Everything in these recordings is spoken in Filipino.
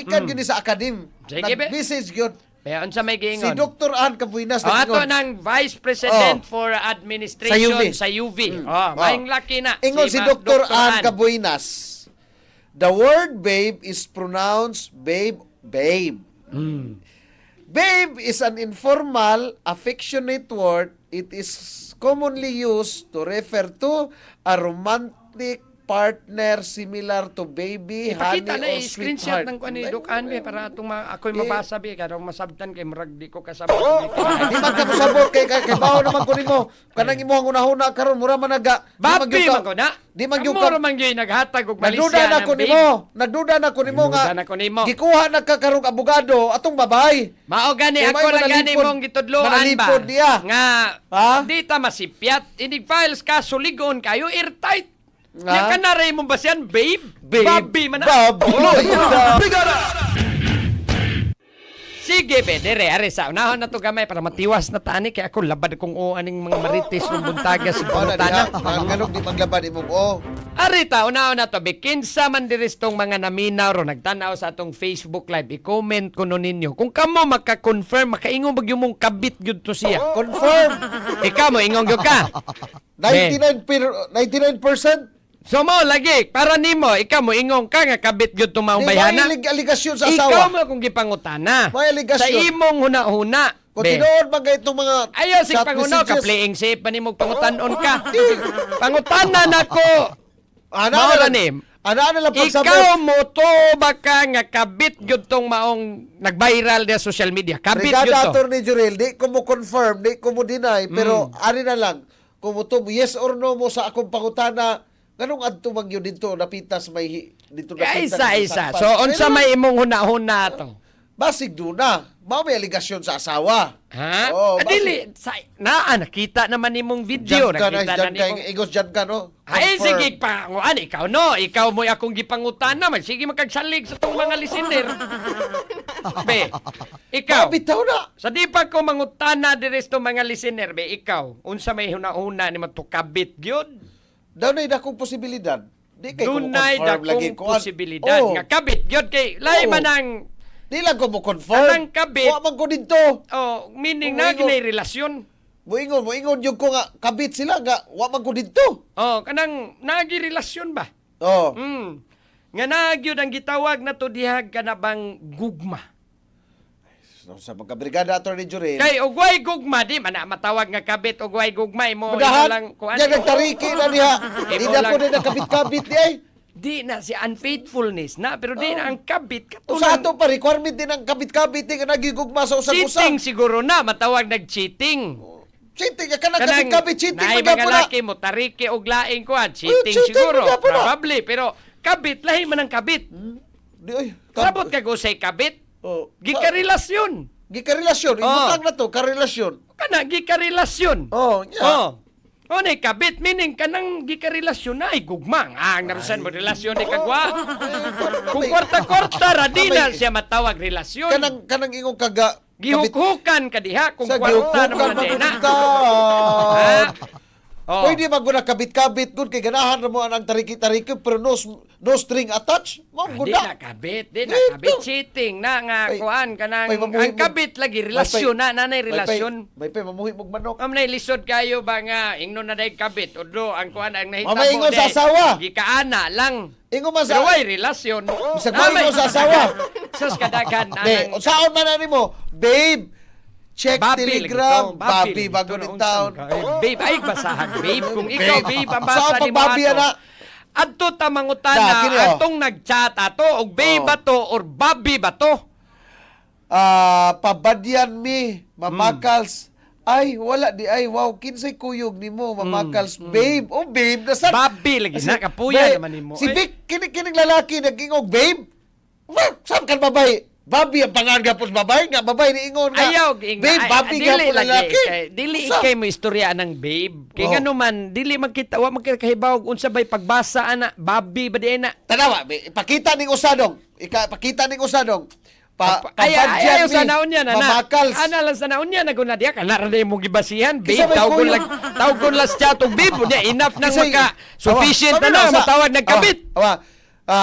Ikan yun sa akadim. Sige, be. Nag-message yun. Kaya unsa may Si giingon? Dr. Ann Cabuinas. Ato ng Vice President for Administration sa UV. Maing laki na. Ingon si Dr. Ann Cabuinas. The word babe is pronounced babe. Babe is an informal, affectionate word. It is commonly used to refer to a romantic partner similar to baby, Ipakita honey, na or screenshot sweetheart. ng kuan ni Doc Ann para atong ako'y mabasa bi karong masabtan kay murag di ko kasabot. Di man ka musabot kay bawo naman ko nimo. Kanang imong una-una karon mura man naga. Babi man ko na. Di man gyud Mura man gyud naghatag og Nagduda Malaysia na ng ko babe. nimo. Nagduda na ko nimo nga. Nagduda na ko nimo. Gikuha na ka karong abogado atong babay. Mao gani Kay ako may lang gani manalipod- mong gitudloan ba? manalipod niya. Nga Ha? di ta masipyat. Inig files ka suligon kayo airtight. Ha? Nga ka na rin mo ba siyan, babe? Babi man na. Babi. Sige, be, dire, are sa unahon na to gamay para matiwas na tani kay ako labad kong o aning mga marites ng buntaga sa Ano pangutana. diha? Ganong di maglabad imong o. Arita, unahon na to, be, kinsa man diris tong mga naminaw ro, nagtanaw sa atong Facebook Live, i-comment ko no ninyo. Kung kamo maka-confirm, makaingon bagyo mong kabit gyud to siya. Confirm. Ikaw mo, ingong gyud ka. 99%. So mo, lagi, para nimo, ikaw mo, ingong ka nga kabit gyud to maong Di bayana. may aligasyon sa Ikaw asawa. mo kung gipangutana. May aligasyon. Sa imong huna-huna. Kung be. tinuod man kay itong mga Ayaw si chat pangunaw ka messages. playing safe pa nimog pangutanon ka. Pangutanan ako. Ana Mao na ni. Ana lang pagsabot. Ikaw mo to baka nga kabit gyud tong maong nag-viral sa social media. Kabit gyud Brigada to. Attorney Jurel, di ko mo confirm, di ko mo deny, pero ari na lang, kung mo to, yes or no mo sa akong pangutana, ganong adto man yun dito, napitas may, dito napitas. Isa. So, unsa may imong huna-huna to? Basig doon na. Mao may aligasyon sa asawa. Ha? Oo, Adili, nakita naman nimong video. Diyan ka na, Nakita na diyan ka, nimong... igos dyan ka, no? Ay, Confirm. sige, panguan, ikaw no. Ikaw mo akong gipangutan naman. Sige, magkagsalig sa tong mga listener. Be, ikaw. Bitaw na. Sa di pa ko mangutana diris tong mga listener, be, ikaw. Unsa may huna-huna ni matukabit gyud? Daw na akong posibilidad. Di kay ko mo Dunay confirm lagi dakong ko. posibilidad Oh, nga kabit gyud kay lay Oo. man ang di lang ko mo confirm. Anang kabit. Wa man ko dito. meaning Oo, na ingon. ginay relasyon. Moingon yung ko nga kabit sila nga wa man ko dito. Kanang nagi relasyon ba? Oh. Nga nagyud ang gitawag na to dihag ka na bang gugma. Sa mga brigada Attorney Jurel. Kay ugway gugma di man na matawag nga kabit ugway gugma imo Madahan, diyan nagtariki na niya. Di Imo na lang. po na nakabit-kabit di ay. Di na si unfaithfulness na pero di na ang kabit O sa katulad ato pa, requirement din ang kabit-kabit di ka nagigugma sa usag-usag. cheating siguro na matawag nag-cheating. Cheating, ka na kabit-kabit, cheating naay pa mga po na. laki mo tariki og laing kuan cheating cheating siguro pa po na. probably pero kabit lahi man ang kabit. Di ay. Sabot ka gusay kabit. Oh. Gikarelasyon. Gikarelasyon, ibutang na to, karelasyon. Kana gikarelasyon. Oh, yeah. O na kabit meaning kanang gikarelasyon na ay gugmang. Ang narusan mo relasyon ni kagwa. Kung kwarta-kwarta ra di na siya matawag relasyon. Kanang ingong kaga Gihukhukan ka diha kung sa kwarta gihukukan naman na na. magkita. Oh. Pwede man guna kabit-kabit gud kay ganahan mo anang tariki-tariki pero no string attached. Mo Di guna. na kabit, di na kabit. Cheating na nga Ay, kuan kanang ay, mamuhi ang mo- kabit lagi relasyon na nanay relasyon. May pa mamuhi mog manok. Am nay lisod kayo ba nga ingnon na day kabit odro ang kuan ang nahitabo. Mamay ingon sa asawa. Gikaana lang. Ingon man Pero sa way relasyon. Bisag mo ingon sa asawa. Sus kadagan Be, unsaon man ani mo? Babe, check Babi Telegram. lagi to, Babi lagi bago to, ni unsa taon. man ka? Babe ay basahan babe kung ikaw babe ang Saan basa pag ni babi mo na? Adto ta Da, mangutana kini, oh. atong nagchat ato og babe Oh. ba to or babi ba to? Pabadyan mi, mamakals. Ay, wala di ay. Wow, kinsay kuyog nimo, mamakals. Babe, oh babe, nasan? Babi lagi na kapuya Babe, naman nimo. Si Eh, Vic, kining lalaki nagingog, babe. Well, saan kan babae? Babi ang pangan gapos babae nga babae ni ingon nga. Ayaw, Babe, babi dili gapos lagi. lalaki. Dili Sa- ikay mo istorya ng babe. Kay Oh. ngano man, dili magkita, wa magkahibaw unsa bay pagbasa ana, babi ba di na? Tanawa, ipakita ning usadong. Pakita ning usadong. Ayaw sa naon yan, ana. Mamakals. Ana lang sa naon yan, naguna diya, kanara na yung gibasihan, babe, Kisa may kuyo. tawgon lang siya itong babe, niya, enough nang Kasi- maka, sufficient Awa, na na, sa- matawag nagkabit. Awa,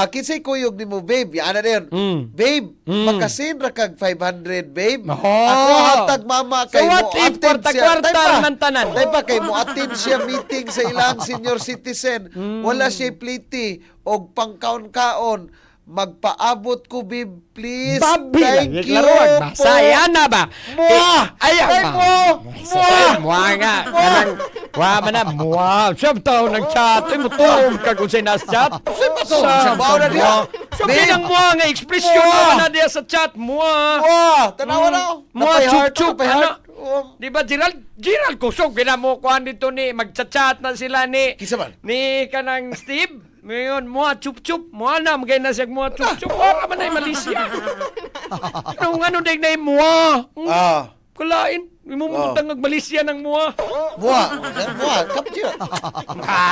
kinsay kuyog nimo babe? Yan na din. Babe, makasin ra kag 500 babe. Ako hatag mama So kay what if kwarta-kwarta naman tanan? Tay pa kay mo attend siya meeting sa ilang senior citizen. Wala siya pliti og pangkaon-kaon. Magpaabot ko babe please. Babi lang. Thank you. Klaro, basa. Yan na ba? Mua! Ayaw Ay, ba? mua! Mua nga. Kanang, mua man na. Mua. Siyam tao nag-chat. Ay mo tuom ka kung siya nas-chat. Saan ba to? Sa baon na diha. So, kinang mua nga. Ekspresyon Mua! naman na diya sa chat. Mua. Tanawa na. Mua, Napay heart, chup-chup. napay heart. Di ba, Gerald? Gerald kusog. Kinamukuhan dito ni. Magchat-chat na sila ni. Kisa man? Ni kanang Steve. Ngayon, mua chup-chup. Mua na. Magay na siya mua chup-chup. Wala man na yung Malaysia. Ano din na yung mua? Kulain. Mo mutang Malaysia ng mua. Mua. Kapit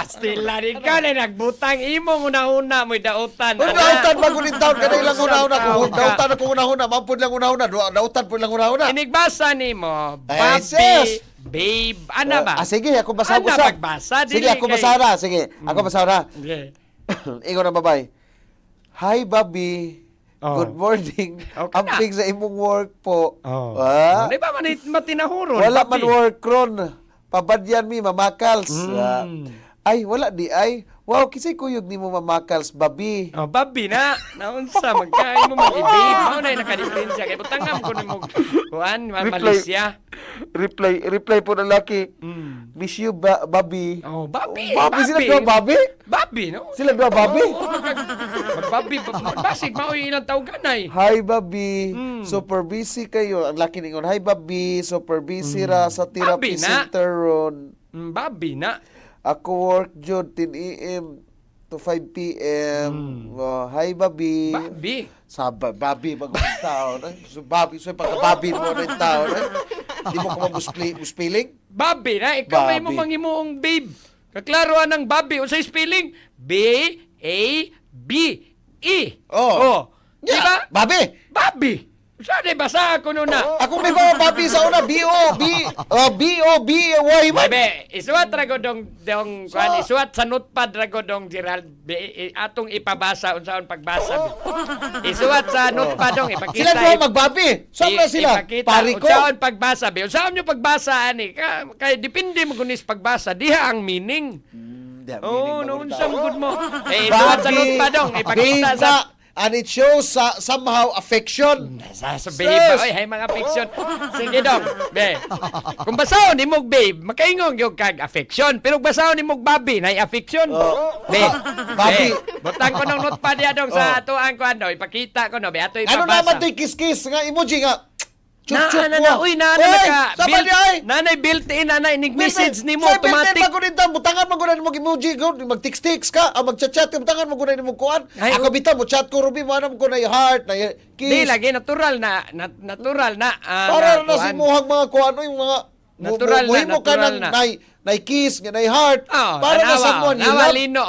Still na rin ka na nagbutang imo una-una mo'y dautan. Kung dautan ba kunin taon ka na ilang una-una. Kung dautan ako una-una, mampun lang una-una. Dautan po lang una-una. Inigbasa ni mo, Ay, Papi, sis. babe, ano ba? Sige, ako basahan ko Ano siya. magbasa? Sige, ako basahan na. Sige, ako basahan na. Okay. Ingon na babay. Hi, Bobby. Oh. Good morning. Okay na. Amping sa imong work po. Oh. Di Ah? ba matinahuron? Wala Papi? man work ron. Pabadyan mi, mamakals. Ay, wala di ay. Wow, kisay kuyog ni mo mamakals, Bobby. Oh, Babi na. Naunsa, magkain mo mag-ibig. Mao na yung nakadiferensya. Kaya butangam ko ni mo, Juan, Malaysia. Reply po ng laki. Miss you, Bobby. Oh, Babi. Bobby, sila dua Bobby? Babi, no? Sila dua Bobby? Mag-Babi. Basig, mao yung ilang tawgan ay. Hi, Bobby. Super busy kayo. Ang laki ningon. Hi, Bobby. Super busy ra sa therapy Bobby na. center ron. Babi na. Ako work jud 10 a.m. to 5 p.m. Oh, hi, Bobby. Babi. Saba, Bobby, mag-usap tao. So, Bobby, so pagka-Bobby mo rin tao. Di mo ka mag-spelling? Babi na. Ikaw may mo Babi. mangimuong babe. Kaklaroan ng Babi. O sa spelling, B-A-B-E. Oh. Di ba? Bobby! Babi. Saan basa ako nun na? Ako may mga Bobby sa una. B-O-B-Y. Babe, isuat rago dong kuan isuat sa notepad rago dong Gerald atong ipabasa unsaon pagbasa. Isuat sa notepad dong ipakita. Sila dua mag-Bobby. Saan na sila? Ipakita Pari ko? unsaon pagbasa be. Unsaon nyo pagbasa ani? Kay depende mo kunis pagbasa diha ang meaning. Oh, noon sa mugod mo. Isuat sa notepad dong ipakita sa and it shows somehow affection. Sasabihin ba, oy, hay mga fiction. Sige dong, be. Kung basahon ni mog babe, makaingong yung kag affection. Pero kung basahon ni mog babi, na affection. Be, Babi. butang ko ng notepad ya dong sa atuan ko ano, ipakita ko no, be, ato Ano ipabasa. naman to'y kiss-kiss nga emoji nga? Chup-chup mo. Uy, nanay built-in, nanay, nig-message ni mo, automatic. Sabi, magunin butangan magunin mo emoji ko, mag-text-text ka, mag-chat-chat ka, butangan magunin mo kuan. Ay, Ako bita mo chat ko, Ruby, mo anam ko na yung heart, na yung Di kiss. lagi, natural na. Para na si kuan. muhang mga kuan, yung mga Natural na, mo ka natural ng na. nay kiss, nga nay heart. Oh, Para na sa mo, nawa Lino,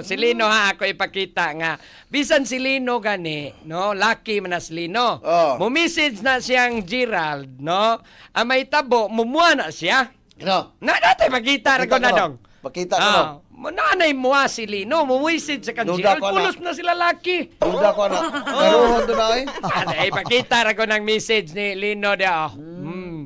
si Lino ha, ako ipakita nga. Bisan si Lino gani, no, lucky man na si Lino. Oh. Mo-message na siyang Gerald, no, ang may tabo, mumuha na siya. No. Na, dati makita na ko na dong. Makita ko na. Nanay muha si Lino, mumwisage sa kan Duda Gerald, ko na. pulos na sila lucky. Duda ko na. Karuhon doon na eh. Ay, ipakita na ko ng message ni Lino dia.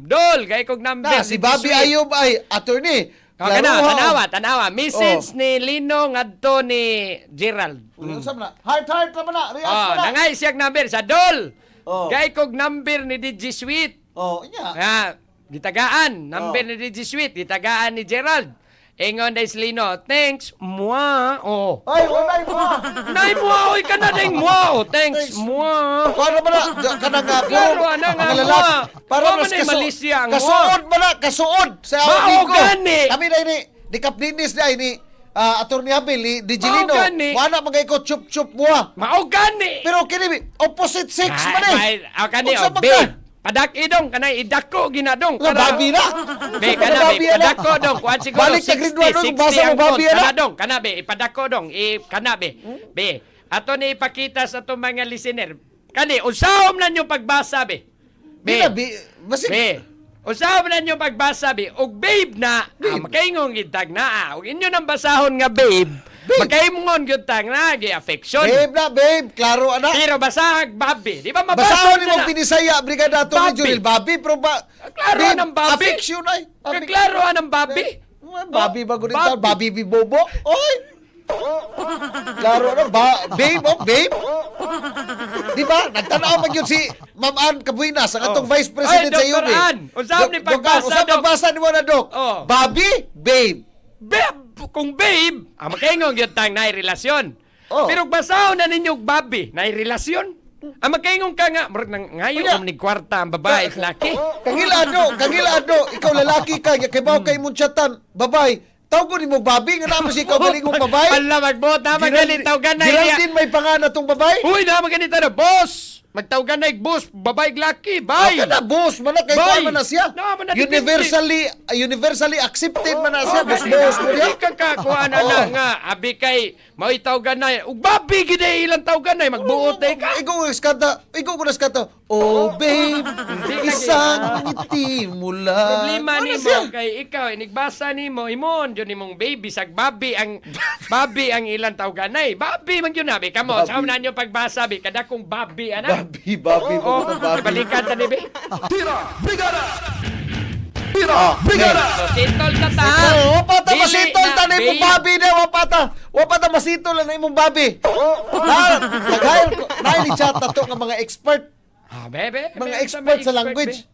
Dol, kay kog number. Na, si Bobby Ayub ay attorney. Tanawa. Message ni Lino ngadto ni Gerald. Usap na. Heart naman na. React Oh, mo na. nangay siyang number sa Dol. Oh. Gay kog number ni DJ Sweet. Oh, inya. Gitagaan, number ni DJ Sweet, gitagaan ni Gerald. Ingon day si Lino, thanks, mua. Oh. Ay, wala mo. Nay mua, oy ka na ding mua. Oh, thanks, mua. Para ba na? Kanang nga. Klaro, ana nga, mua. Para Wa mas man ay Malaysia ang mua. Kasuod ba na? Kasuod. Sa Mao awig ko. gani. Kami na ini. Di kaplinis na ini. Attorney Abel, ni Digilino. Mao gani. Wala magay ko chup-chup buha. Mao gani. Pero kini, opposite sex man eh. Kani, Unsa man be. ka? Padak idong, kanay idako ginadong. Nga, babi na. Be, kana be, padako dong. Kuan siguro Balik sa grade one, 60 basa mo, ang babi count. na. Kana dong, kana be, ipadako dong. Kana be. Be, ato ni ipakita sa itong mga listener. Kani, usahom na nyo pagbasa be. Be. Be, Basig. be. Usahom na nyo pagbasa be. Og babe na, makaingong itag na. Og inyo nang basahon nga babe. Magkaimongon gyud tang na affection. Babe na, babe. Klaro, ana. Pero basahag Bobby. Di ba mabasa Basahon ni na mong Binisaya, Brigada Atty. Bobby. Junil. Bobby, pero ba... Klaro babe, ng Bobby. Affection ay. Kaklaro ng Bobby. Bobby ba ko rin Bobby. Bobby Bibobo? Oy! Klaro, ano? Babe, oh, babe? Di ba? Nagtanaw man yun si Ma'am Ann Cabuinas, ang atong Vice President Ay, sa UB. Dr. Ann, usap ni pagbasa, Usap Dok. pagbasa ni mo na, Dok. Oh. Bobby, babe. Kung babe, magkaingon gyud tang naay relasyon. Oh. Pero basahon na ninyo Bobby, naay relasyon. Magkaingon ka nga, murag nang ngayon Kuya. ni kwarta ang babae at laki. Kangilado, ikaw lalaki ka, kay bawo kay mong chatan, babay. Tawag ko ni mo, Bobby, nga naman si ikaw galingong babay. Pala magbot na magalitaw ganay. Geraldine may pangana tong babay. Uy, na maganito na, boss! Magtawgan na boss, babae laki, bye! Ka na, boss, man na, kay Bye. kuwan man na siya. No, man na, Universally accepted man na siya, boss mo Hindi niya. ka kakuha na na nga, abi kay, may tawgan na, ugbabi gina ilang tawgan na, magbuot na ka. Ikaw ko na skata, oh babe, isang ngiti mula. Problema Ano ni siya? mo kay ikaw inigbasa nimo imon jud nimong baby sag babi ang ilang tawganay. Babi man gyud nabi kamo Babi. sa una nyo pagbasa bi kada kong babi ana. Bobby, Oh, Bobby. balikan ta ni bi. Ah, So sitol na ta. Oh, wapata Dili masitol ta na imong babe. babi na wapata masitol na imong babi. Ha, naghail ko ni chat to nga mga expert, Ah, bebe. mga expert sa language.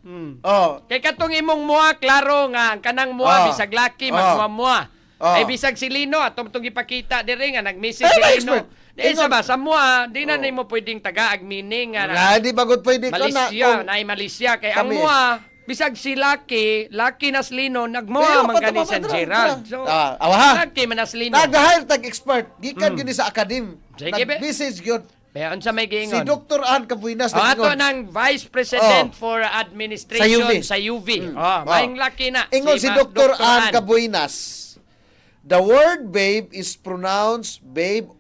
Oh, Kay katong imong muha klaro nga ang kanang muha Ah. bisag laki Ah. magmuha. Ah. Ay bisag si Lino atong tong ipakita diri nga nag-message Ay, si mga Lino. expert. Di sa Ingon. ba sa muha, di na nimo pwedeng taga ag meaning nga nga di bagod pwede ko na. Malaysia, kung- na Malaysia kay ang Kami. muha bisag si Lucky na Lino Pero, nagmuha man gani patama, San patama, Gerald. patama. So, Awaha. Lucky man as Lino. Nag-hire tag expert, gikan yun sa academe. Sige, be. Nag-message yun. Kaya unsa may Si giingon? Dr. Ann Cabuinas Ato nag-ingon. ng Vice President Oh. for Administration Sa Oh, UV. Oh. maing Lucky na. Ingon si Dr. Ann Cabuinas. The word babe is pronounced babe.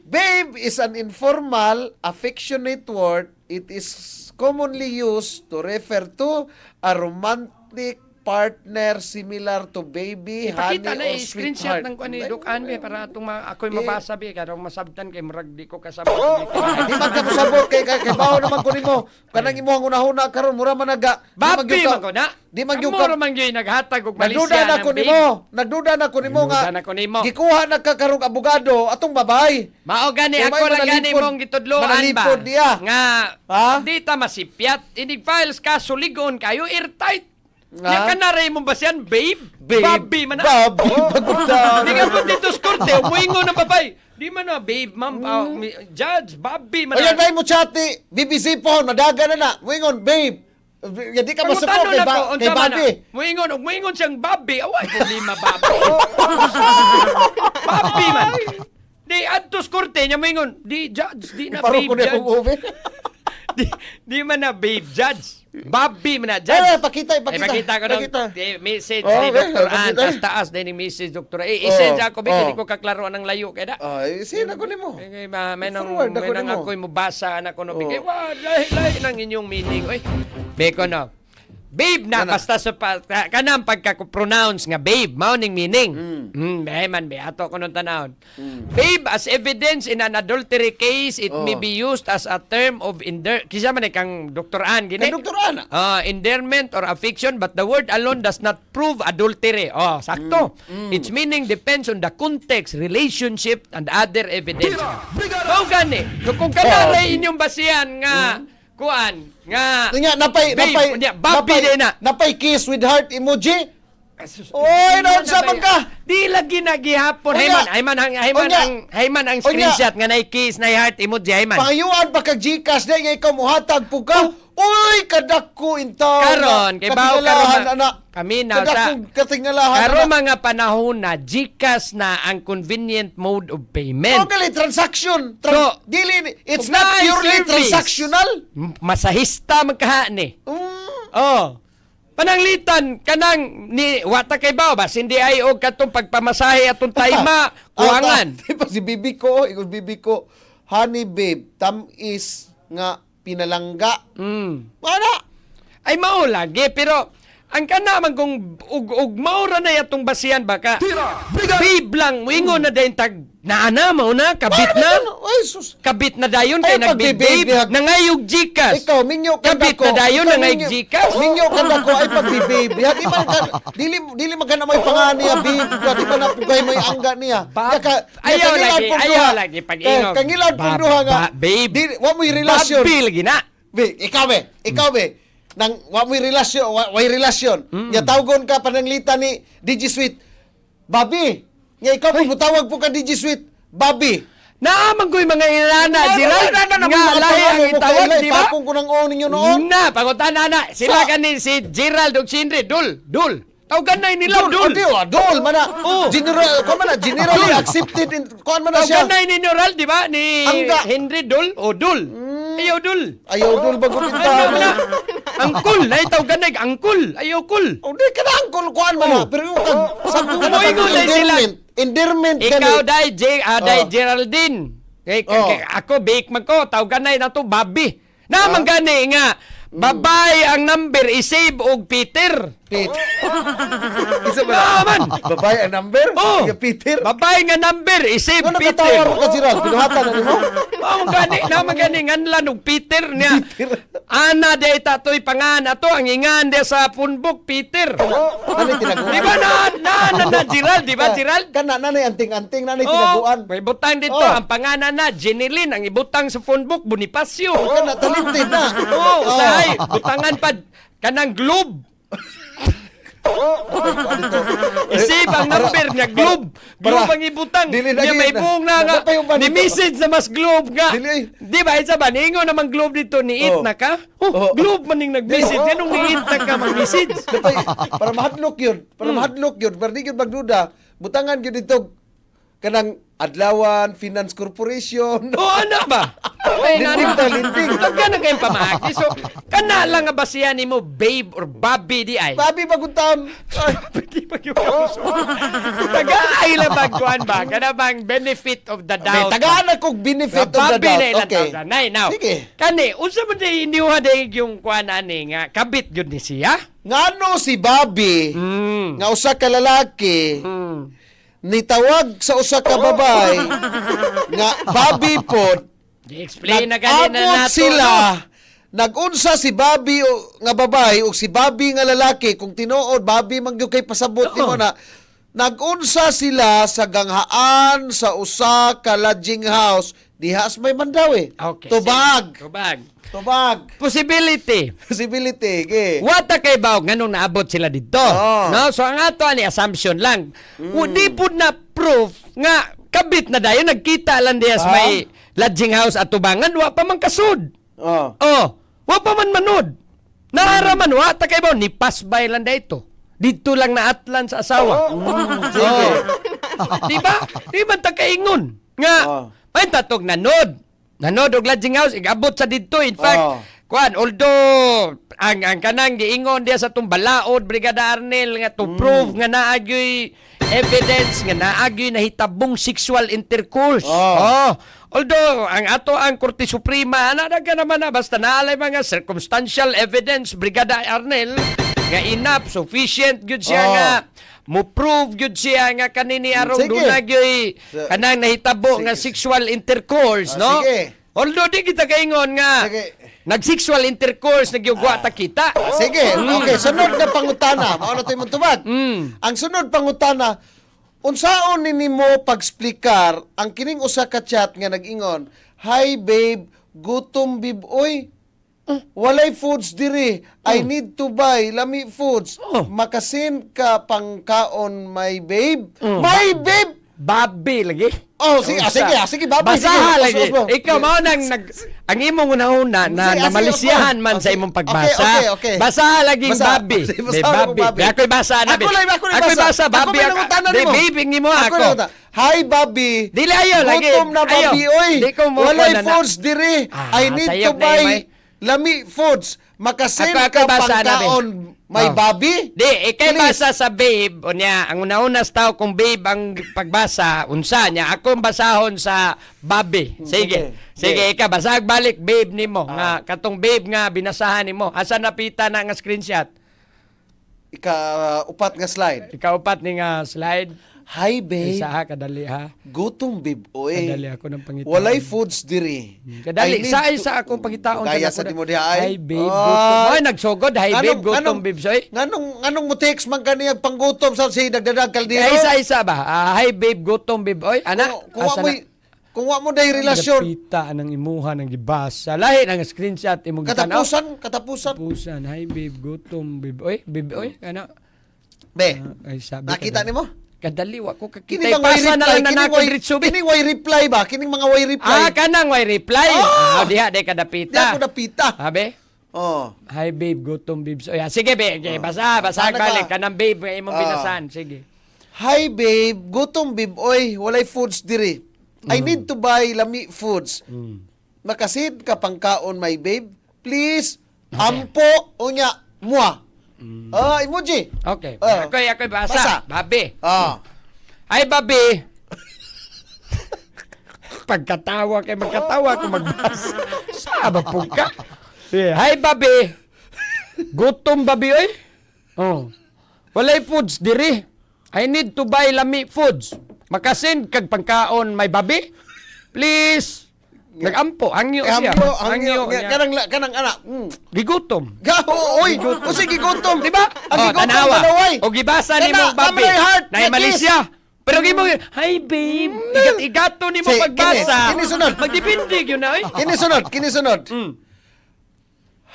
Babe is an informal, affectionate word. It is commonly used to refer to a romantic partner similar to baby, Ipakita na honey, or i-screenshot sweetheart. ng kuan ni Doc Anbe para atong ako'y mabasa bi karong masabtan kay murag di ko kasabot. Di man ka musabot kay bawo naman ko nimo. Kanang imong una-una karon mura man naga. Babi man ko na. Di man gyud Amor ka. man gyud naghatag og Malaysia. Nagduda na ko ng nimo. Nagduda na ko nimo nga. Nagduda na ko nimo. Gikuha na ka karong abogado atong babay. Mao gani Kaya ako may lang gani manalipod. mong gitudloan ba? Manalipod niya. Nga Ha? di ta masipyat. Inig files ka suligon kayo airtight. Nga? Nga ka na rin mo ba siyan, babe? Babi man na. Babi. Bagutan. Di ka po dito sa korte, umuingo ng babay. Di man na, babe, ma'am, judge, babi man Ayan na. dai mo chati. BBC phone madaga na na. Wingon babe. Di ka masuko Pangutano kay na ko, kay unsa man babi. na. Muingon siyang babi. Away, problema, babi. Babi man. Di, adtos korte niya, muingon. Di, judge, di na, Parang ko babe, na akong judge. uwi. Di man na, babe, judge. Babi man na, Ay, judge. pakita. Ipakita ko ng message Oh, ni okay, Dr. Ann. pakita. Taas din yung message, Dr. I-send Oh, ako, hindi oh. ko kaklaro ng layo. Kaya da. Ay, sino ko nimo? May nang Forward ako nimo. ako'y mubasa na ko no. Oh. Bigay, lahi ng inyong meaning. Oy, beko no. Babe na, Kana. basta sa kanang pagka-pronounce nga babe, mao ning meaning. Mm. Man, ato ko nung tanawon. Babe, as evidence in an adultery case, it Oh. may be used as a term of kisa man kang Dr. Ann, gini? Kay Dr. Ann. Endearment or affection, but the word alone does not prove adultery. Oh, sakto. Its meaning depends on the context, relationship, and other evidence. Mao gani. Kung kanaray inyong basihan nga kuan nga Nga napay Babe, unya, babi din na. napay kiss with heart emoji. Oy, naon sa man ka? Di lagi nagihapon. Unya. Hayman ang screenshot nga nay kiss nay heart emoji hayman. Pangayuan pa kag Gcash day nga ikaw mohatag po ka. Uy, kadako intaw. Karon kay bawo karon paminaw sa katingalahan. karon mga panahon na GCash na ang convenient mode of payment. Okay, transaction. So, dili it's kung not naay purely service, transactional. Masahista magkaha ni. Mm. Oh. Pananglitan kanang ni wata kay ba hindi ay og katong pagpamasahe atong tayma kuwangan. Di ba si Bibi ko, ikon Bibi ko, honey babe, tamis nga pinalangga. Mm. Wala. Ay mao lagi pero ang kana man kung ug maura na yatong basihan baka. Babe lang moingon na dayon tag naana mo na kabit na. Ay, sus. Kabit na dayon Ay, kay nagbabe pagbibig. nangayog Gcash. Ikaw, minyo ka Kabit ko. na dayon Ikaw, nangayog Gcash. Minyo ka ko ay pagbibaby. Di man ka, dili man ka na may pangani niya, babe. Di man na pugay mo yung angga niya. Ayaw lagi pag-ingog. Kangilan pong duha nga. Babe. Di, wa mo yung relasyon. Babe lagi na. Ikaw be. Nang wa mo yung relasyon. Nya tawgon ka pananglita ni DJ Sweet. Babi. Nya ikaw po mutawag po ka DJ Sweet. Babi. Naaman ko'y mga inana, Gerald. Nga lahi ang itawag, di ba? Pakong ko nang ninyo noon. Na, pagutan na. Sila kanin si Gerald o si Indre. Dul. Tawagan na nila, Dul. Dol, mana. General, generally accepted. Kuan man na siya. Tawagan na ni Noral, di ba? Ni Henry Dul. O, Dul. Ayaw, Dul. Ayaw, Dul, bago Ano pinta. na? Angkul. Ay, tawagan na angkul. Ayaw, kul. O, di ka na angkol, kuan man na. Pero yung sabi ko Ano ingon na sila? endearment Ikaw, gani. day Geraldine. Ako, bake man ko. Tawagan na to, Bobby. Naman gani nga. Babay ang number, isave og Peter. Isa ba? Naman. Babae ang number? Oh. Sige, Peter. Babay nga number, isave Ano Peter. nakatawa mo ka, Gerald? Pinuhatan na ni mo? Naman gani nganlan og Peter niya. Ana de tatoy pangan ato ang ingan de sa punbok Peter. Ano tinaguan? Di ba na Gerald, di ba Gerald? Kana nanay anting-anting, nanay Oh, tinaguan. may butang dito. Oh. Ang panganan na, Jeneline. Ang ibutang sa phone book, Bonifacio. Kana talented na. Oo, usahay. Butangan pa, kanang globe. Isip ang number niya, globe. Globe ang ibutang. Dili Niya may buong na nga. Dapat yung ba Ni dito? message na mas globe nga. Dili. Di ba, isa ba? Niingo naman globe dito, ni-eat Oh. na ka? Oh. Globe maning nag-message. Yanong ni-eat na ka mag-message. Dapat, para mahadlok yun. Para mahadlok yun. Para di yun magduda. Butangan yun dito. Kanang Adlawan, Finance Corporation. O ano ba? Ay, Linting to, linting. Ito ka na kayong pamaki. So, kana lang nga ba siya ni mo, babe or Bobby di ay? Babi baguntam. Pwede pa yung kapuso. Taga-ay lang bagkuhan ba? Kana bang benefit of the doubt? Tagaan akong benefit of the Bobby na doubt. ilang Okay. taon. Nay, now. Sige. Kani, unsa man day iniwa day yung kuhan ani nga kabit yun ni siya? Ngano si Bobby, nga usa ka lalaki, nitawag sa usa ka babay, nga Bobby pod, Di-explain na kanina nag-abot nato. sila, no? nag-unsa si Bobby nga babay o si Bobby nga lalaki, kung tinuod, Bobby mangyog kay pasabot nimo na, nag-unsa sila sa ganghaan sa usa ka lodging house, dihas may mandawi. Okay. Tubag. Tubag. Possibility. Possibility. Okay. Wata kay baog nganong naabot sila dito. Oh. No, so ang ato ani assumption lang. Di pud na proof nga kabit na dayon nagkita lang diyas may lodging house at tubangan wa pa man kasud. Oh. Wa pa man manod. Naaraman wa ta kay baog ni pasbay lang dito. Dito lang na atlan sa asawa. Sige. Di ba? Di ba ta kaingon nga ay tatog nanod. Nanod og lodging house igabot sa didto. In fact, kuan although ang kanang giingon diya sa tong balaod Brigada Arnel nga to prove nga naagyoy evidence nga naagyoy nahitabong sexual intercourse. Although ang ato ang Korte Suprema nadaga naman na basta naalay mga circumstantial evidence Brigada Arnel nga enough sufficient gyud siya nga mo prove gyud siya nga kanini arong Sige. dunagyoy kanang nahitabo nga sexual intercourse, no? Sige. Although di kita kaingon nga Sige. nag-sexual intercourse nagyugwa ta kita. Sige. Okay, sunod na pangutana. Mao na tayo tubag. Ang sunod pangutana, unsaon nimo pag-explikar ang kining usa ka chat nga nag-ingon, "Hi babe, gutom bib oy. Walay foods diri. I need to buy lami foods. Makasin ka pangkaon my babe." My babe. Bobby lagi. Oh, sige, sige, Bobby. Basaha sige. lagi. Os- os- Ikaw mao nang ang imong una-una na Sige, namalisyahan sige, man okay. sa imong pagbasa. Okay. Basaha laging Basa. Bobby. Sige, May basahan ko, Bobby. Bobby. Ako'y basa na. Ako lang Ako'y basa, Bobby. Ako may nangutan na Di, nimo. baby, mo Ako ako. nangutan. Hi, Bobby. Dili ayaw lagi. Gutom na, Bobby, Ayaw. oy. Di ko mo Walay na- foods diri. I need sayop to na yun, buy lami foods. Makasin Ako ka basa na, pangkaon may Bobby. Di, ikay Please. basa sa babe. O niya, ang una-una sa tao kung babe ang pagbasa, unsa niya. Ako ang basahon sa Bobby. Sige. Sige, ikaw, basag balik babe nimo. Nga, katong babe nga binasahan nimo. Asa napita na nga screenshot? ika-upat nga slide. Ikaupat ni nga slide. Hi, babe. Isa ha, kadali ha. Gutom, babe. Oy. Kadali ako ng pangitaon. Walay foods diri. Kadali, I need sa akong pangitaon. Gaya Kada sa ko na, timo diha, ay. Hi, babe, gutom. Ay, nagsugod. Hi, babe, gutom, babe. Soy. Nganong mo text man kaniyang panggutom sa si dagdadag kaldero? Isa ba? Hi, babe, gutom, babe. Oy, ana. Kung wa mo day relasyon. Napita ng imuha ng gibasa. Lahi ng screenshot imong gitanaw. Katapusan. Hi, babe, gutom, babe. Oy, babe, oy, ana. Be, Ay, sabi nakita nimo? Kadali, wa ko Kini kakita. Pasa na lang na ako diretso, be. Kining way reply ba? Kining mga way reply. Kanang way reply. Diha, di ka Di dapita. ako napita. Sabi? Oh. Hi, babe, gutom, babe. So, sige, babe. Okay, basa Sana balik. ka. Kanang babe, nga imong binasan. Sige. Hi, babe. Gutom, babe. Oy, walay foods diri. I need to buy lami foods. Makasid ka pangkaon, my babe. Please. Ampo. Unya. Mua. Emoji. Okay. Ako'y basa. Basa. Babi. Ay, babi. Pagkatawa kay magkatawa ko magbasa. Saba po ka. Hi, babi. Gutom, babi, oy. Walay foods diri. I need to buy lami foods. Makasin kag pangkaon may babi. Please. Nagampo, hangyo siya. Hangyo. Kanang anak. Gigutom. Oy, kasi gigutom. Di ba? Ang gigutom Tanawa. dalaway. O gibasa ni mong babi. Na Malaysia. Pero gimo, hi babe. Igat-igato ni mo pagbasa. Kini sunod. Magdipindig yun na, oy. Kini sunod.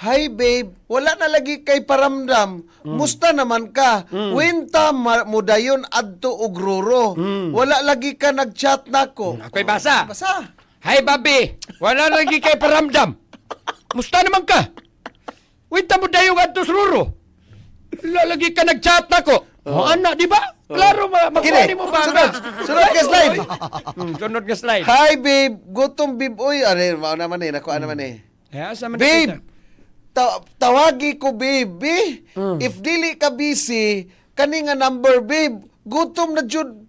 Hi babe, wala na lagi kay paramdam. Musta naman ka? Winta mo dayon adto og ruro. Wala lagi ka nagchat nako. Ako'y basa. Basa. Hi babi, wala lagi kay paramdam. Musta naman ka? Winta mo dayon adto sa ruro. Wala lagi ka nagchat nako. Anak, di ba? Klaro, makuha mo ba? Sunod ka slide. Sunod ka slide. Hi babe, gutom babe. Uy, mao naman nakuha naman Asa man Babe, tawagi ko babe. If dili ka busy, kani nga number babe. Gutom na jud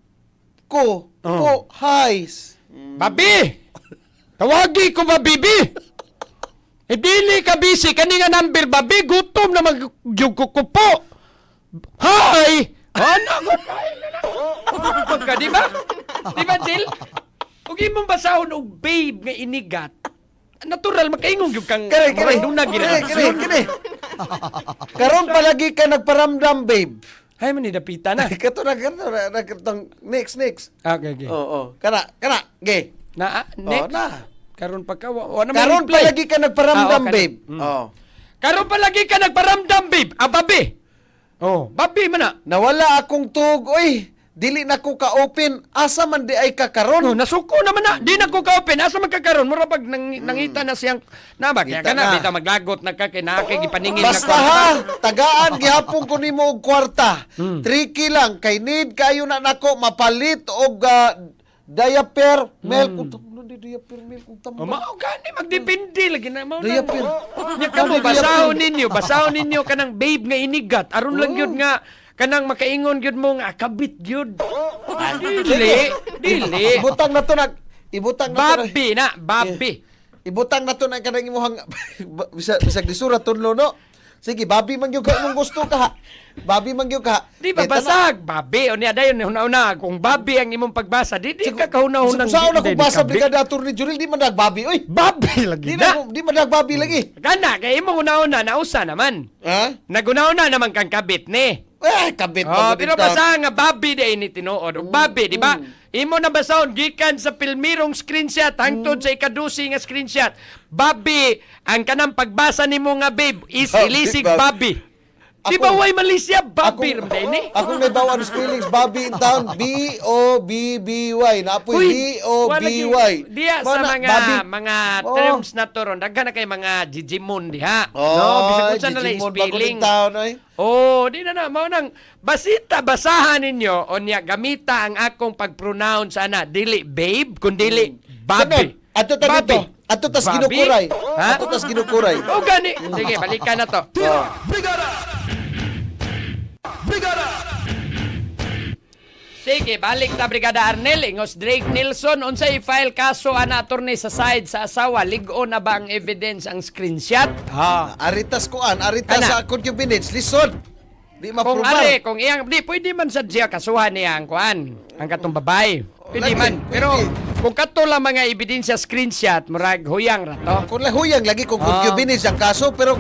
ko. Ko, highs. Babi! Tawagi ko ba, bibi? Dili ka busy, kani nga number, babi, gutom na magyukukupo. Hi! Anak ko, pagka, di ba? Di ba, Jill? Huwag mong basahon og babe nga inigat. Natural, makaingong yung kang marandunag Kini. Karon palagi ka nagparamdam, babe. Ay, manidapita na. Kato na. Next. Okay. Kana. Gay. Next? Na. Karon pa ka, naman Karon reply. palagi ka nagparamdam, okay. babe. Karon palagi ka nagparamdam, babe. Babi. Babi man na. Nawala akong tug. Uy, dili na ko ka-open. Asa man di ay kakaron. Nasuko naman na. Di na ko ka-open. Asa man kakaroon? Mura pag nangita na siyang nabag. Kaya ka na. Bita maglagot na ka. Kinakay, ipaningin na Basta ha, tagaan, gihapon ko nimo og kwarta. Tricky lang. Kay need kayo na nako mapalit og diaper, milk. Diaper, milk. Mao gani, magdepende. Lagi na mo na. Diaper. Nya ka mo, basahon ninyo kanang babe nga inigat. Aron lang yun nga, kanang makaingon gyud mo nga kabit gyud. Dili. Ibutang na to Babi. Ibutang na to na kanang imong bisag disura tunlo no. Sige, babi man gyud ka imong gusto ka. Babi man gyud ka. Di ba basag? Babi. O niya, dayon, una-una. Kung babi ang imong pagbasa, di ka kahuna-hunang. Saan ako basa brigada Attorney Juril, di man babi. Oy, babi lagi na. Di man babi lagi. Kana, kay imong una-una, nausa naman. Ha? Naguna-una naman kang kabit ni. Kabit pero basa nga babi di ini tinuod. Babi, di ba? Imo na basahon gikan sa pilmirong screenshot hangtod sa ikadusi nga screenshot. Babi, ang kanang pagbasa nimo nga babe is ilisig babi. Di ba way Malaysia babi ram ni? Ako may bawa ang spellings babi in town B-O-B-B-Y. Naapoy B-O-B-Y. Diya sa mga terms na turon daghan na kay mga Digimon diha. Bisag unsa na lang spelling. Di na mao nang basahan ninyo onya gamita ang akong pag-pronounce ana dili babe kun dili babi. Ato tas ginukuray. Ato tas ginukuray. O gani. Sige, balikan na to. Brigada! Sige, balik ta Brigada Arnel. Ingos Drake Nilsson, unsay file kaso ana attorney sa side sa asawa. Ligon na ba ang evidence ang screenshot? Aritas sa concubinage. Lisod. Di Kung ma-probar. ari, kung iyang, di, pwede man sa siya kasuhan niya ang kuan, ang katong babae. Pwede Lagi, man. pwede. Pero, kung kato lang mga ebidensya screenshot, murag huyang rato. Kung lahuyang lagi kung concubinage ang kaso, pero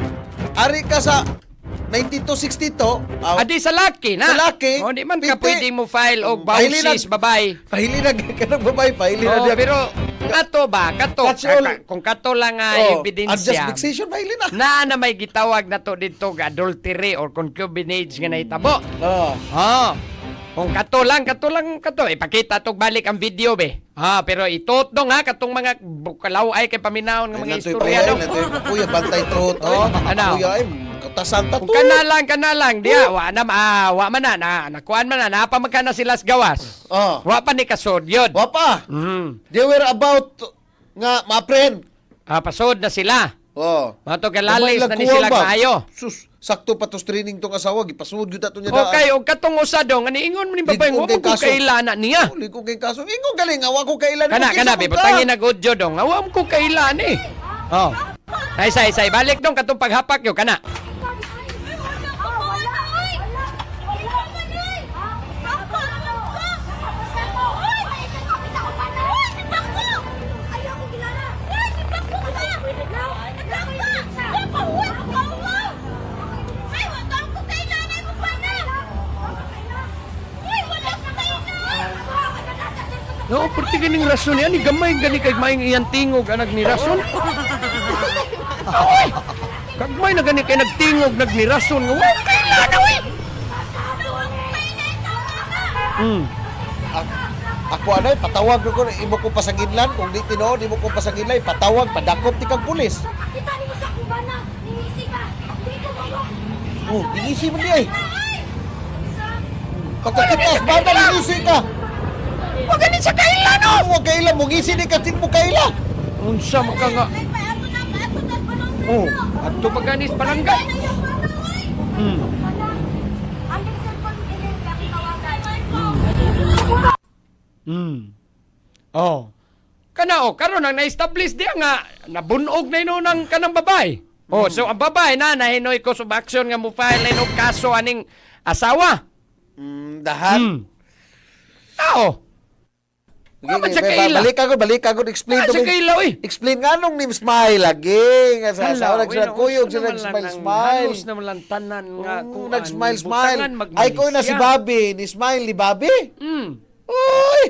ari ka sa 9262, Adi sa laki na. Sa laki, O, di man ka pwede. pwede mo file og Pahili bausis, na- babae. pahili na ka ng babae, pahili na Oh, niya. pero, kato ba? Kato. Catch all. Kung kato lang nga Adjust ebidensya. fixation, pahili na. Na may gitawag na to dito ga adultery or concubinage nga nahitabo. Oh. Oh. Kung kato lang, ipakita tog balik ang video be. Pero itotdong ha, katong mga bukalaw ay kay paminahon ng mga istorya do. Kuya, bantay truth. Oh, ano? Kuya, ay, katasanta Kung to. kanalang, diya, wa man na, nakuan man na, napamagka na sila sa gawas. Oh. Wa pa ni kasod, yun. Wapa. Mm. They were about nga ma-friend. Pasod na sila. Oh. Mato galalis na ni Kuwang sila ba? maayo. Sus, sakto pa to training tong asawa, gipasud gyud ato niya Okay, og katong usado, nga niingon mo ni babae, Ligong wa kay mo ko kaso. kailana niya. Uli ko kay kaso. Ingon galing, awa ko kailan. Kana, butangin na godyo dong. Awam ko kailan eh. Oh. Say, balik dong katong paghapak yo kana. No, perti ganing rason yan, gamay gani kay maing iyang tingog anag ni rason. Oy! Kagmay na gani kay nagtingog ni rason nga wa kailan oy. Ako anay, patawag ko na imo ko pasanginlan. Kung di tinuod, imo ko pasanginlan, patawag, padakop ti kang pulis. Kita ni mo sa kubana, ningisi ka. Dito mo. Oh, ingisi mo di ay. Pagkakitas, bata, ingisi ka. Wa gani sa kailan oh. Ano mo kailan mo, ngisi di ka mo kailan. Unsa maka nga. Oh, adto pa ganis barangay. Oh. Kana karon ang na-establish diya nga nabunog na ino ng kanang babae. Oh, so ang babae na nahinoy ko sa action nga mo file na inog kaso aning asawa. Dahan. Tao. Wa sa kaila. Balik ako, explain Wa to sa me. kaila oy. Explain nga nung ni Smile lagi. Nga sa asawa, nagsulat sila nag-smile. Halos naman lang tanan nga kung Nag-smile. butangan Ay ko na si magmalisya. Bobby. Ni Smile ni Bobby. Uy!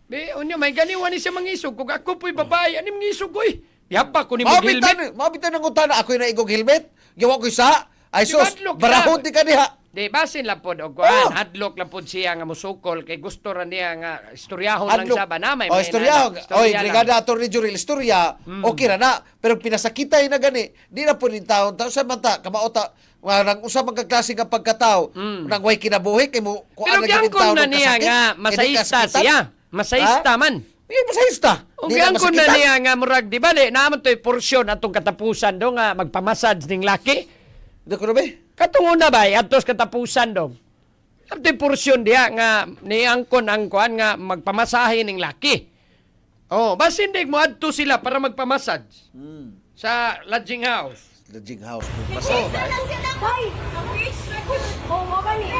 Be, unyo may ganiwan ni siya mangisog kung ako po'y babae, anim ngisog ko'y. Yapa ko ni mo helmet. Mabitan ng utana. Ako'y na igong helmet. Gawa ko isa. Ay sus, Badlok barahon na. ti ka diha. Di basin lang pod og Oh. kuan, hadlok lang pod siya nga musukol kay gusto ra niya nga istoryahon lang Adlok. siya ba na may Oh, istorya. Oy, brigada attorney Juril, istorya. Okay ra na. Pero pinasakitay na gani. Di na po ni taon. Sa mata, kamaota, nang usa man ka klase nga pagkatao, nang way kinabuhi kay mo Pero gyangkon na niya nga masahista siya. Masahista man. Masahista. O gyangkon na niya nga murag di ba di naman to'y porsyon atong katapusan do nga magpamassage ning laki. Di ko na ba? Katungo na ba atos katapusan dong. Ato'y porsyon diya nga niangkon ang kuan nga magpamasahe ning laki. Oh, basin dig mo adto sila para magpamassage sa lodging house. Lodging house. Hoy! Oh, mo ba ni?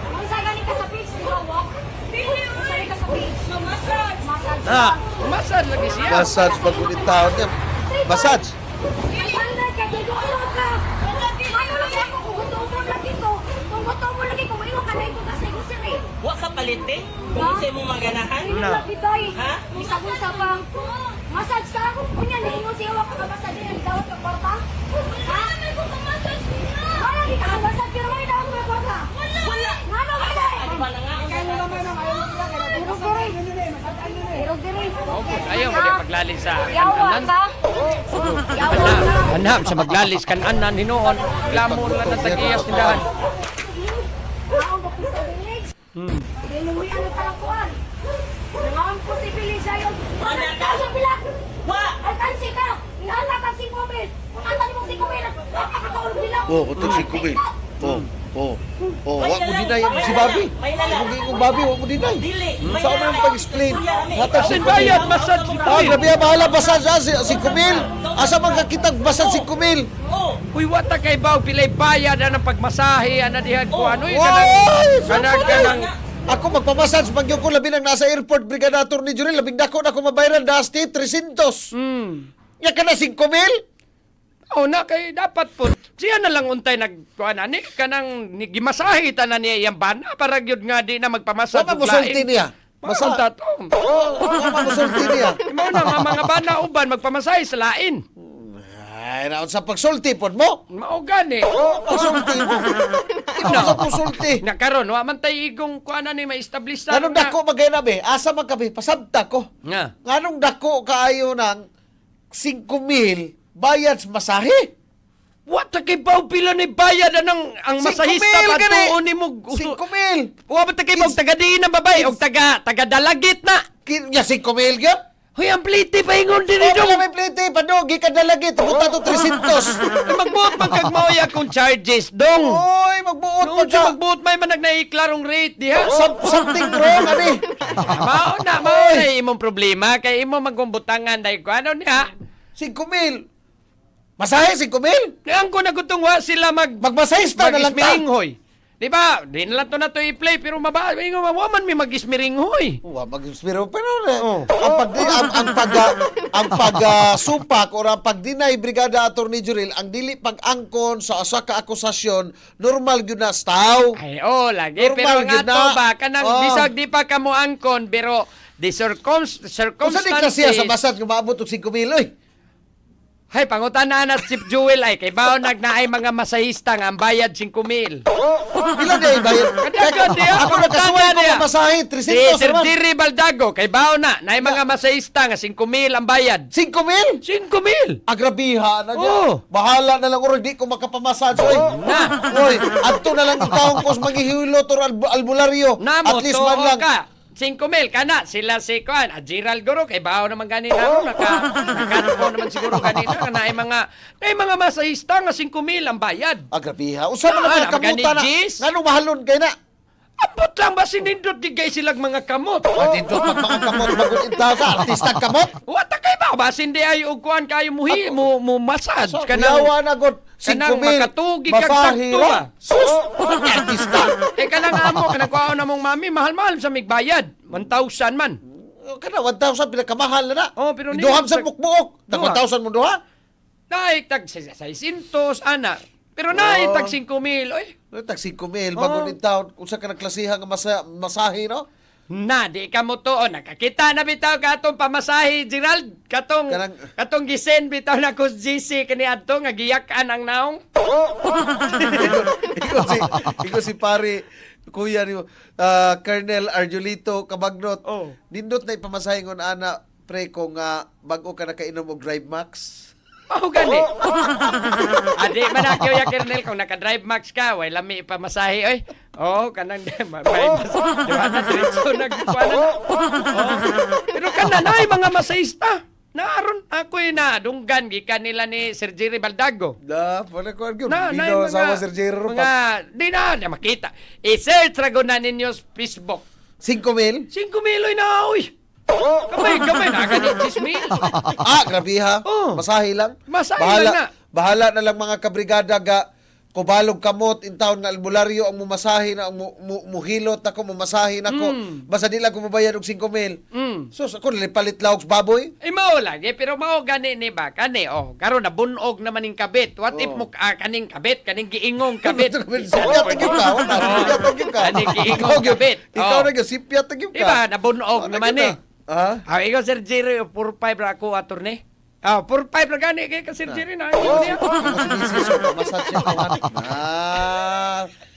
Ang sa gani ka sa beach, di ba walk? Ang ka sa beach. Massage. Massage lagi siya. Massage pag ulit taon niya. Massage. Ano ka? Ano ka? Ano lang ako kung gusto mo lagi ko. Kung gusto mo lagi ko, iwan ka na ito kasi gusto eh. Wa ka palite? Kung isa mo maganahan? Ano lang biday? Ha? Isagun sa bang. Massage ka ako. Kunya, niingon siya wak ka massage din. Dawat ka kwarta. Ha? May kung massage nila. Wala di ka massage pero may dawat ka kwarta. Wala. Ano ba siya? Ano ba na nga? Pero dire. Ayaw mo di maglalis sa Yawa kanan. ka? Yawa ka? Anham sa maglalis kanan hinoon. Glamo lang ng tag-iyas tindahan. Naon ba sa village? Diluwi ang talakuan. Naon po si village ayon. Ano ka sa bilang? Wa! Alkansi ka! Inahala ka si Kubil! Kung ata ni mo si Kubil, nakakataon bilang! Oh, kutog si Kubil. Oh, oh. Oh, May wa mo lalang, dinay may si lalang, Bobby. may lalang. Kung ingong Bobby, wa mo dinay. Dili, may Saan mo lalang. nang pag-explain? Hatag Kasi bayad, massage si Ah, Kumil. grabe bahala basad siya si Kumil. Asa man kakitag basad si Kumil? Oh, Uy, wata kay baw, pilay bayad na ng pagmasahe, ana dihan ko, ano yung Oy! kanang, Ako magpamassage pag ko labi nang nasa airport brigadator ni Jurel labing dako na ako mabayaran dasti 300. Ya ka na 5,000? oh, na kay dapat po, siya na lang untay nagkuhan ani, kanang gimasahe ta na niya yung bana, para yun nga di na magpamassage. Wala musulti niya. Masa to. Wala musulti niya. Imo na nga mga bana uban magpamasahe sa lain. Ay, naon sa pagsulti pod mo. Mao gani. Pagsulti mo. Ito sa pagsulti. Na karon wa man tay igong kuan ni ma-establish Nganong dako magaynabi? Asa man kami pasabta ko. Nga. Nganong dako kaayo ng 5,000 bayad sa masahe? What kay baw pila ni bayad ang masahista 5,000 gani. pa ni mo 5,000. Wa ba kay baw taga diin na babay og taga dalagit na. Ya 5,000 gyud. Hoy ang pliti paingon din Di dito. wala may plite, padogi ka dalagi, tabuta to 300. Magbuot man kag maoya kung charges dong. Oy, magbuot pa Noon ka. sa magbuot may man nagnaiklarong rate diha. Something wrong, ani. Mao na imong problema kay imo magumbutangan dai ko ano niya. 5,000. Masahe 5,000. Ang ko nagutungwa sila Magmasahista na lang ta. mag-ismiringhoy. Di ba? Di na lang to na to i-play pero mawaman may mag-ismiringhoy. Wa mag-inspiro pero Oh. ang supak or ang pagdinay brigada attorney Jurel ang dili pag-angkon sa asa ka akusasyon normal gyud na staw. Ay, lagi. Normal Pero nga yun to na. ba? Kanang Oh. bisag di pa ka mo angkon pero the Kung sa di circumstances... kasi sa basad nga maabot og 5,000 oy. Hay, pangutan na Chip Jewel ay kay bao nagnaay mga masahista nga ang bayad 5,000. Pila day bayad? Kadagan diya, Ako nakasuway ko diya. masahe Si 300 Sir naman. Jerry Baldago kay bao naay mga masahista nga 5,000 ang bayad. 5,000? 5,000. Agrabiha na dyan. Oh. Bahala na lang uro, di ko makapamassage. Oy. Na. Oy, adto na lang ikaw kung manghihilot or albularyo. Namo, At least man lang. ka. 5,000 kana sila si Kuan, Gerald Guro kay bao naman gani na nakatuko naman siguro kanina na ay mga masahista nga 5,000 ang bayad. Agrabiha. Usa man naman Ah, kamuta na. gani, Jis? Nganong mahalon kay na? Abot lang ba sinindot di gay silang mga kamot? Matindot pag mga kamot bago intaw sa artista kamot. Wata kay ba basin di ay og kuan kayo mo massage So, kanang yawa na god. kanang 5,000. makatugi kag sakto, ah. Sus, artista. kanang amo kanang kuan na mong mami mahal-mahal sa migbayad 1,000 man. Kana 1,000 pinakamahal na na. Oh, pero ni- Duham sa mukmuok. Tag Duha. 1,000 mo duha. Naitag 600 ana. Pero naitag 5,000 oy. Tag 5,000 bago intaw. Unsa ka nagklasihan nga masahe no? Na, di ka mo to. Nakakita na bitaw ka atong pamasahe, Gerald. Katong gisen bitaw na ko GC kani ato nga giyakan ang naong. Ikaw si pare kuya ni Colonel Arjolito Cabagnot. Oh. Nindot na ipamasahingon ana pre ko nga bago ka nakainom og Drive Max. Oh, gani. Adi, manakyaw ya, Kernel, kung naka-drive max ka, way lami ipamasahe, oy. Oh, kanang, may diba na, diretso nagkuha na. Oh. Pero kananay, mga masahista. Naaron, ako'y na, dunggan, gikan nila ni Sir Jerry Baldago. Da, pala ko argyod. Na, Di na, daw asawa Sir Jero di na makita. I-search rago na ninyo sa Facebook. 5,000? 5,000 na, oy. Kamay, na, ganit 6,000. Grabiha. Oh. Masahe lang. Masahe bahala, lang na. Bahala na lang mga kabrigada ga kubalog kamot in taon nga albularyo ang mumasahe na ang muhilot ako mumasahe nako. Basta di lang ko mabayad og 5,000. So ako nalipalit laog sa baboy. Mao lagi pero mao gani ni ba kani karon na bunog naman ning kabit. What if mo kaning kabit kaning giingong kabit. Sipyat tagyud ka. Sipyat tagyud ka. Kaning giingong kabit. Ikaw na gyud sipyat tagyud ka. Diba nabunog naman ni. Ha? Ikaw Sir Jerry 4-5 ra ako attorney. 4-5 ra gani kay ka Sir Jerry na. Oh, Niya. massage siya kawan.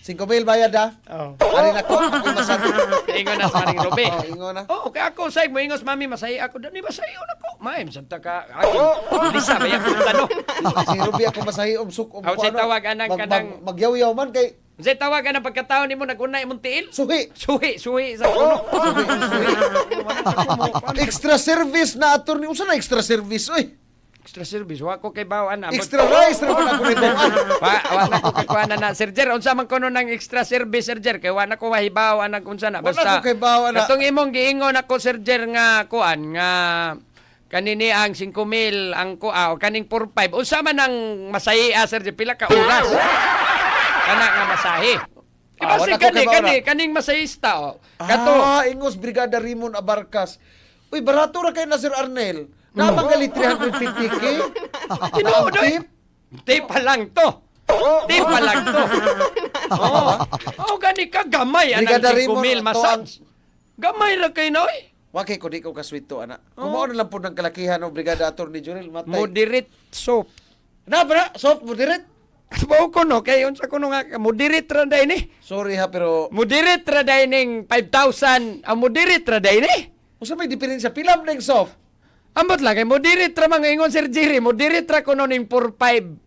5,000 bayad ha. Oh. Ari na ko, ako massage. Ingon na sa maring Robe. Ingon na. Oh, kay ako say mo ingos mami masahi ako dani masahi na ko. Maim santa ka akin. Lisa ba yan no? Si Ruby ako masahi suk Aw, si tawag anang kanang- magyaw-yaw man kay Say tawagan ang pagkataon nimo nagunay imong tiil. suhi. Suhi sa kuno. Extra service na attorney. Unsa na extra service oy? Extra service, wa ko kay bawan na. Extra rice naman ako ni Bawaan. Wa na ko kakuha na Sir Jer. Unsa man kuno ng extra service Sir Jer kay wa na ko mahibaw anang unsa na Wala basta. ko kay bawa na. Katong imong giingon ako Sir Jer nga kuan nga kanini ang 5,000 ang kuha o kaning 4,500 unsa man ang masahiya Sir Jer pila ka oras. Kana nga masahi. Ah, Kasi wala ko kay bawa na. kaning masahista o. Kato. Ingos Brigada Rimon Abarcas. Uy, barato ra kay na Sir Arnel. Namagali 350k. Tinuod oy. Tip pa lang to. Tip pa lang to. Oh, gani ka gamay anang Brigada Rimon, 5,000 massage. Gamay ra kay noy. Wakay ko di ko kaswito ana. Kumao na lang po ng kalakihan ng Brigada Attorney Jurel matay. Moderate soap. Na bra, soft moderate. Subaw ko no, kay unsa ko no nga, moderate ra day ni. Sorry ha pero Moderate ra day ning 5,000, ang moderate ra day ni. usa may diferensya pilam ning soft. Ambot lang, kay moderate ra mga ingon Sir Jerry, moderate ra ko no ning 4,500.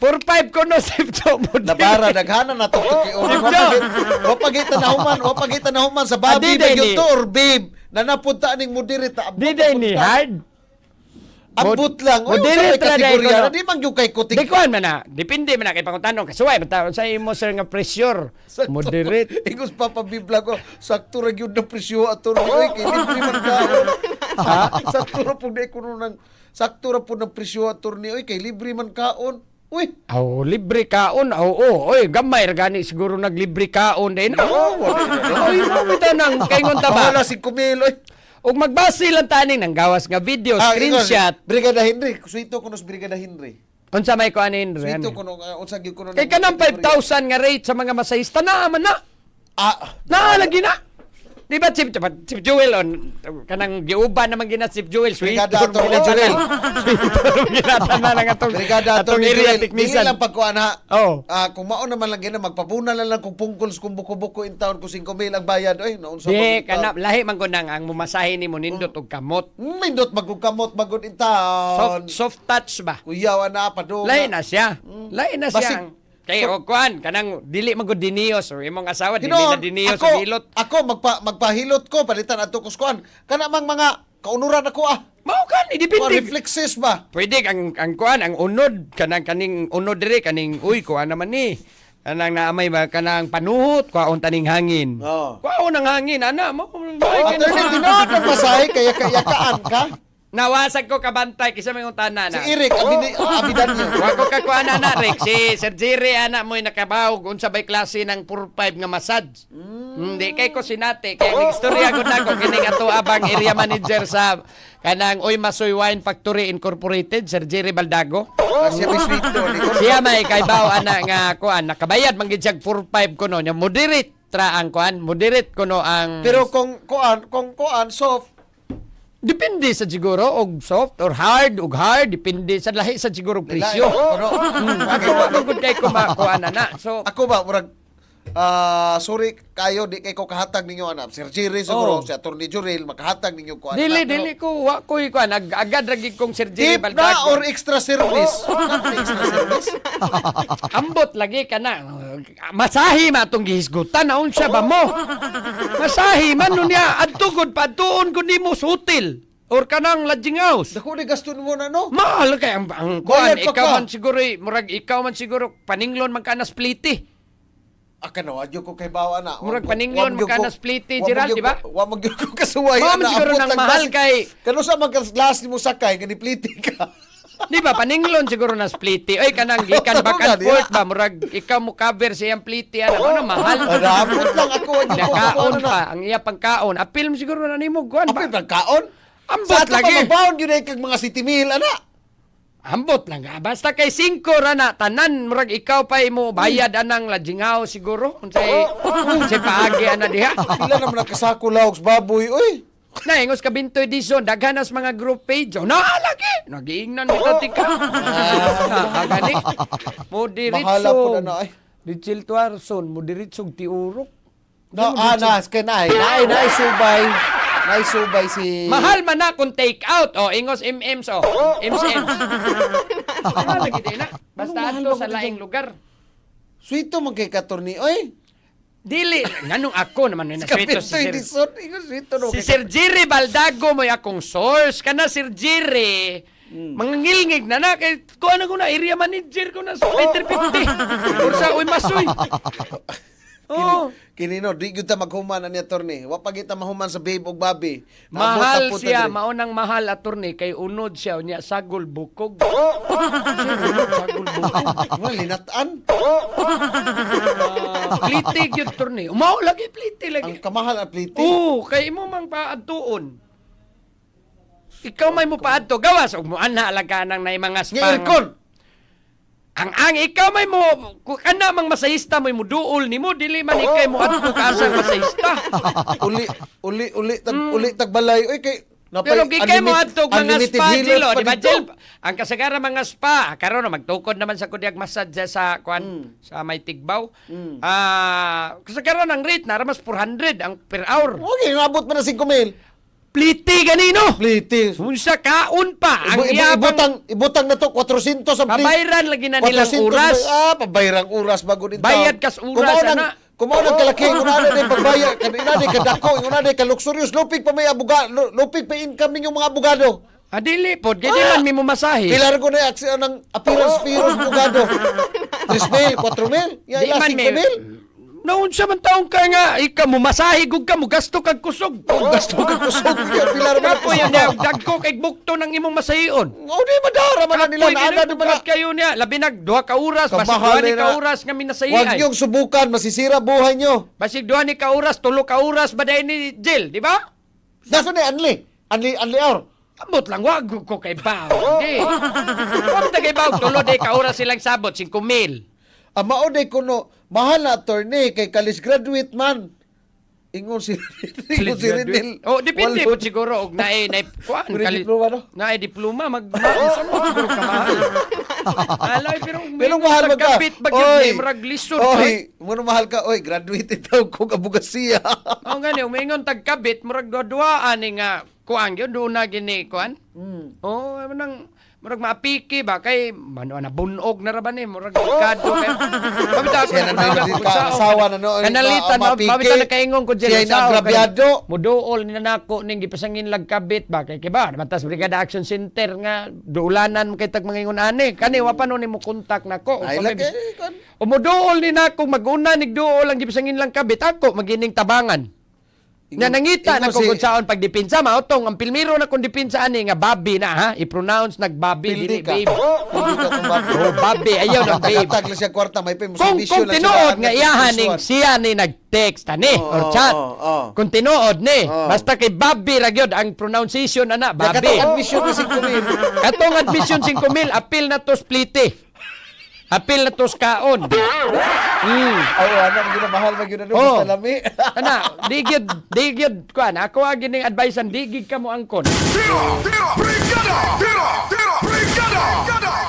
4,500 ko no, Sipto, Nabara moderate. daghanan na to kay Sipto. o pagitan na human sa babi Adi, bagyo Denny. to or babe na napunta ning moderate ta. Di day ni hard. Abot lang. Uy, Moderate usa may ra day ko, kategorya no? na di man gyud kay kutik. Di kuan man na, depende man na kay pangutanong kasuway basta sa imo sir nga pressure. Sakto. Moderate. Ingos papabibla ko. Sakto ra gyud na presyo ato oy kay libre man kaon. Ha? Sakto ra pud kuno nang sakto ra pud ng presyo ato oy kay libre man kaon. Uy. Aw, libre kaon. Oy, gamay ra gani siguro naglibre kaon din. Oy, mamita nang kaingon ta ba? Wala si Kumil oy. Ug magbase lang tani nang gawas nga video, screenshot. Brigada Henry, suito kuno sa Brigada Henry. Unsa may ko anin? Suito kuno unsa gyud kuno. Kay kanang 5,000 nga rate sa mga masahista na man na. Ah, Lagi na. Di ba Chip Jewel on kanang giuban naman gina Chip Jewel sweet. Brigada Attorney Jurel. Ginatan na lang atong Brigada atong Attorney area Jurel. Dili technician. lang pagkuan ha. Oh. Kung mao naman lang gina magpabuna lang kung pungkols kung buko-buko in town kung 5,000 ang bayad oy naunsa Di kana lahi man ko nang ang mumasahe nimo nindot og kamot. Mindot magkukamot magud in town. Soft touch ba? Kuyaw na padung. Lain na siya. Lain na siya. Basig- Kay og kuan kanang dili man gud diniyos or imong asawa dili na diniyos sa hilot. Ako magpahilot ko palitan ato kuskuan. Kana mang mga kaunuran ako Mao kan Mga idepende. reflexes ba? Pwede ang kuan ang unod kanang kaning unod dire kaning uy kuan naman ni. Kanang naamay ba kanang panuhot kuaon taning hangin. Oo. Kuaon ang hangin ana mo. Attorney, tinood ang masahe kaya kayakaan ka. Nawasag ko kabantay kisa may utana Si na. Eric, abidan niyo. Wa ko kakuha na Rick. Si Sir Jerry, anak mo nakabawog. Unsa ba'y klase ng 4-5 nga massage. Hindi, kay ko sinate. Kaya nag-istorya ko na ko. Kining ato abang area manager sa kanang Oy Masoy Wine Factory Incorporated, Sir Jerry Baldago. Kasi may sweet doon. Siya may kaibaw ana nga kuan. Nakabayad, manggid siyag 4-5 ko no. Moderate tra ang kuan. Moderate ko no ang... Pero kung kuan, soft, Depende sa siguro og soft or hard og hard depende sa lahi sa siguro presyo. Ako gud kay ko makuan na. So ako ba, murag, sorry kayo, di kay ko kahatag ninyo, anak. Sir Jerry siguro, Oh. si Attorney Jurel, makahatag ninyo kuan. dili ko wa ko kuan agad ra gid kong Sir Jerry Tip na or Baldago. extra service? Extra service? Ambot lagi ka na. Masahi ma atong gihisgutan na unsa ba mo? Masahi man nunya adto gud padtuon gud nimo sa hotel or kanang lodging house. Dako ni gasto mo na, no? Mahal kay ang Bayad kuan pa ikaw ka. man siguro murag ikaw man siguro paninglon man ka na spliti. Aka na, wadyo ko kay bawa na. Murag paninglon mo ka na spliti, Gerald, di ba? Wa magyud ko kasuway. Mao ana, siguro abot nang lang mahal basi- kay Kano sa magkas mo sakay, ganipliti ka. Di ba paninglon siguro na spliti. Oy kanang gikan back and forth ba murag ikaw mo cover sa iyang pliti ano mahal. Abot lang ako, wadyo ko. Nakaon pa ang iya pangkaon. Apil mo siguro na nimo kuan Apay ba. pagkaon? Ambot Sa ato lagi. pa mabaon yun ay kag mga city meal, ana. Ambot lang nga. Basta kay 5 ra na tanan murag ikaw pa imo bayad anang lodging house siguro. Unsay paagi ana diha. Pila naman nakasako laogs baboy, oy. Na ingos ka bintoy dison daghanas mga group page. Oh, lagi. Nagiingnan bitaw tika. Gani. Mo Mahala po na na, ay. Richel Tuarson, mo diritsog tiurok. No, kay nay subay. Nay subay si... Mahal man na kung take out. O, ingos MMs o. MCMs. Mahal lagi din na. Basta ato sa laing lugar. Sweeto man kay katorni, oy. Dili. Nganong ako naman na sweeto si Kapitoy Sir. dison, ingo sweeto no. Si Sir Jerry Baldago mo akong source. Kana Sir Jerry. Mangangilngig na kay ko ano ko na area manager ko na sa Peter 50. Or sa uy masoy. Oh, Kinino, di gyud ta maghuman ani attorney. Wa pa kita mahuman sa babe ug babi. mahal Naabot na po siya, ta diri. maunang mahal attorney kay unod siya unya sagol bukog. Sagol bukog. Wala linatan. Plitig yun attorney. Umaw lagi pliti lagi. Ang kamahal ang pliti. Oo, kay imo mang paadtuon. Ikaw may mo paadto gawas ug mo ana alaga nang nay mga Nga spa. aircon. Ang ikaw may mo kana mang masahista may mo duol nimo dili man ikay mo adto ka sa masahista. uli tagbalay. Oy kay napay Pero gikay mo adto mga unlimited spa healer dilo, pa di ba dito. Jel? Ang kasagaran mga spa karon magtukod naman sa kudyag massage sa kuan sa may Tigbaw. Kasagaran ang rate na mas 400 ang per hour. Okay, nabot pa na 5,000. Pliti ganino. Pliti. Unsa kaon pa ang iyabang Ibutang na to 400 sa pliti. pabayran lagi na nilang 400 oras. pabayrang oras bago din Bayad kas oras, ana. Kumaon ang kalaki, kunana din pagbayad, kanina din kadako, kunana din ka luxurious, lupig pa may abogado, lupig pa income ninyong mga abogado. Adili pod, kaya di man mi mo masahe. Pilar ko na aksyon ng appearance fee ng abogado. 3,000, 4,000, Di yan man mi. 5,000. Noon sa man taong ka nga, ikaw mo masahe gug ka mo gasto kag kusog. Gasto ka kusog, pilar mo na Kapo yan niya, dagko kay bukto ng imong masahion. O di madara man na nila, naagad naman na. kayo niya, labi nag 2 ka oras, basig Kamahal 2 ni na. ka oras nga minasahi Huwag ay. niyong subukan, masisira buhay niyo. Basig 2 ni ka oras, 3 ka oras baday ni Jill, di ba? Nasa na, Anli hour. Amot lang, wag ko kay Bao. Di. Wag na kay Bao, 3 day ka oras silang sabot, 5,000. Ang maoday kuno, mahal na attorney kay college graduate man. Ingon si Rinel. Oh, depende po siguro og naay kuan Diploma, no? naay diploma sa mo siguro ka mahal. Alay pero mahal man ka. kapit bagyod ni murag lisod. Oy, muna mahal ka. Oy, graduated daw ko abogasiya. Oh gani umingon tagkabit murag duduaan ni nga kuan gyud do na gini kuan. Oh, manang murag maapiki ba kay mano na bunog na ra ba ni murag dekado kay. Pabita ko Siya na asawa na no. Kanalitan no, pabita na kaingon ko Siya dyan na agrabyado. Muduol ni nako ning gipasangin lagkabit ba kay kiba matas Brigada Action Center nga duulanan kay tag mangingon ani kani wa pa no nimo kontak nako. Ay, lagi. O muduol ni nako maguna nig duol ang gipasangin lang kabit ako magining tabangan. Na nangita na kung saon pagdipinsa mautong ang pilmiro na kung dipinsa ani nga babi na ha i-pronounce nagbabi dili Pildi ka. babe. Pildi ka kung babi. Oh babi ayaw na babe. Tagatag lang siya kwarta. May pa Kung tinuod nga iyahan ning siya ni nag-text ani or chat. Kung tinuod ni basta kay babi ra gyud ang pronunciation ana babi. Katong admission na 5,000. Katong admission 5,000 appeal na to spliti. Appeal na to kaon. Ay, anak, mahal mag yun Oh. basta lami. Ana, digid kuan. Ako agi ning advice digid ka mo angkon. Tira! Brigada! Tira! Brigada!